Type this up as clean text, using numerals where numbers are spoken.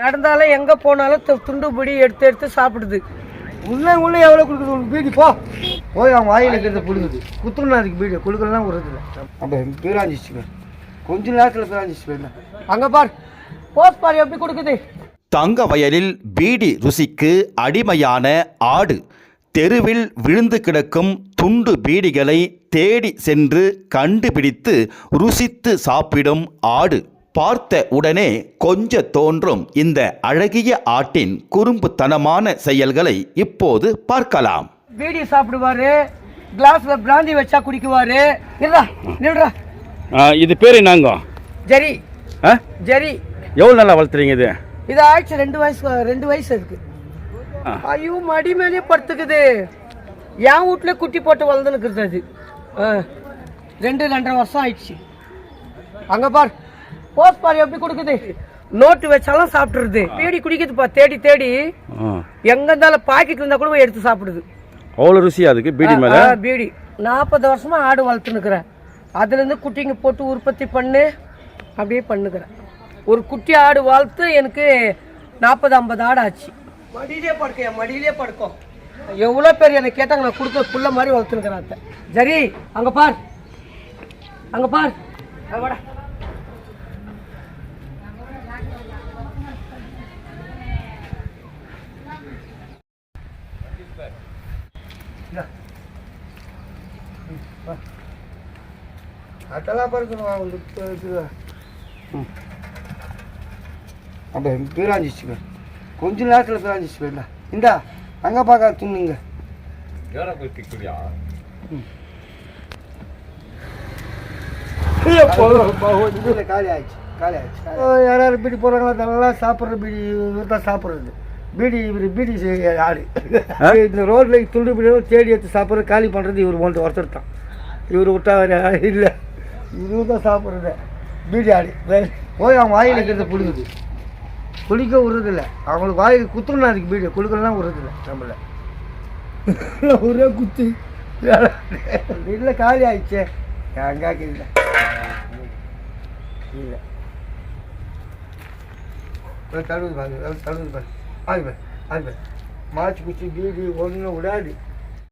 நடந்தாலும் எங்கே போனாலும் துண்டு பிடி எடுத்து எடுத்து சாப்பிடுது. உள்ளே எவ்வளோ கொடுக்குது உங்களுக்கு பீடி போய் அவன் வாயில் இருக்கிறத பிடிக்குது. குத்துனா அதுக்கு பீடி கொடுக்கலாம் விடுறதில்ல. அப்போ பீராஞ்சிச்சுங்க கொஞ்ச நேரத்தில் பீராஞ்சிச்சு. அங்கே பார் போஸ் பார் எப்படி கொடுக்குது. தங்க வயலில் பீடி ருசிக்கு அடிமையான ஆடு தெருவில் விழுந்து கிடக்கும் துண்டு பீடிகளை தேடி சென்று கண்டுபிடித்து ருசித்து சாப்பிடும் ஆடு. பார்த்த உடனே கொஞ்ச தோன்றும் இந்த அழகிய ஆட்டின் குறும்புத்தனமான செயல்களை இப்போது பார்க்கலாம். பீடி சாப்பிடுவாரு, கிளாஸ்ல பிராந்தி வச்சா குடிக்குவாரு. இது பேர் என்னங்க? ஜெரி. ஜெரி. எவ்வளோ நல்லா வளர்த்துறீங்க இது? இது ஆயிடுச்சு 2 வயசு இருக்கு. ஐயோ மடி மேலே படுத்துக்குது. என் வீட்டுல குட்டி போட்டு வளர்ந்துனுக்குறது அது. 2.5 வருஷம் ஆயிடுச்சு. அங்க பார் போஸ் பாரு எப்படி கொடுக்குது. நோட்டு வச்சாலும் சாப்பிட்டுருது. தேடி குடிக்குதுப்பா தேடி தேடி. எங்க இருந்தாலும் பாக்கெட் இருந்தா கூட எடுத்து சாப்பிடுது. அவ்வளோ ருசியா அதுக்கு பீடி மேல. பீடி 40 வருஷமா ஆடு வளர்த்துனுக்குறேன். அதுல இருந்து குட்டிங்க போட்டு உற்பத்தி பண்ணு அப்படியே பண்ணுக்கிறேன். ஒரு குட்டி ஆடு வளர்த்து எனக்கு 40-50 ஆடு ஆச்சு. மடியிலே படுக்க என் மடியிலே படுக்கும். எவ்வளோ பேர் எனக்கு கேட்டாங்க, நான் கொடுத்த புள்ள மாதிரி வளர்த்துனுக்கிறேன். சரி அங்க பார் அங்க பார். வாடா அதெல்லாம் பறக்கணும். அப்போ பீராஞ்சிச்சுங்க கொஞ்ச நேரத்தில் பீராஞ்சிச்சு போயிடலாம். இந்தா அங்கே பார்க்க துண்ணுங்க. காலி ஆயிடுச்சு காலி ஆயிடுச்சு. யாராவது பீடி போடுறாங்களா அதெல்லாம் சாப்பிட்ற பீடி தான் சாப்பிட்றது. பீடி பீடி ஆடு இந்த ரோட்டில் துண்டு பீடி தேடி எடுத்து சாப்பிட்றது காலி பண்ணுறது இவர் ஒருத்தர் தான். இவர் விட்டா இல்லை, இவர் தான் சாப்பிட்றது பீடி ஆடு. போய் அவன் வாயில் இருக்கிறத பிடிக்குது. குளிக்க விடுறதில்ல. அவங்களுக்கு வாயில் குத்துனா அதுக்கு பீடி குளிக்கலாம் விடுறதில்ல. நம்மள ஒரே குத்து இல்லை காலி ஆயிடுச்சே. எங்காக்கு இல்லை இல்லை தழுவுது பாரு தழுவுது பாரு. ஆறு பேர் மாச்சு குச்சி பீடி ஒன்றும் விடாது.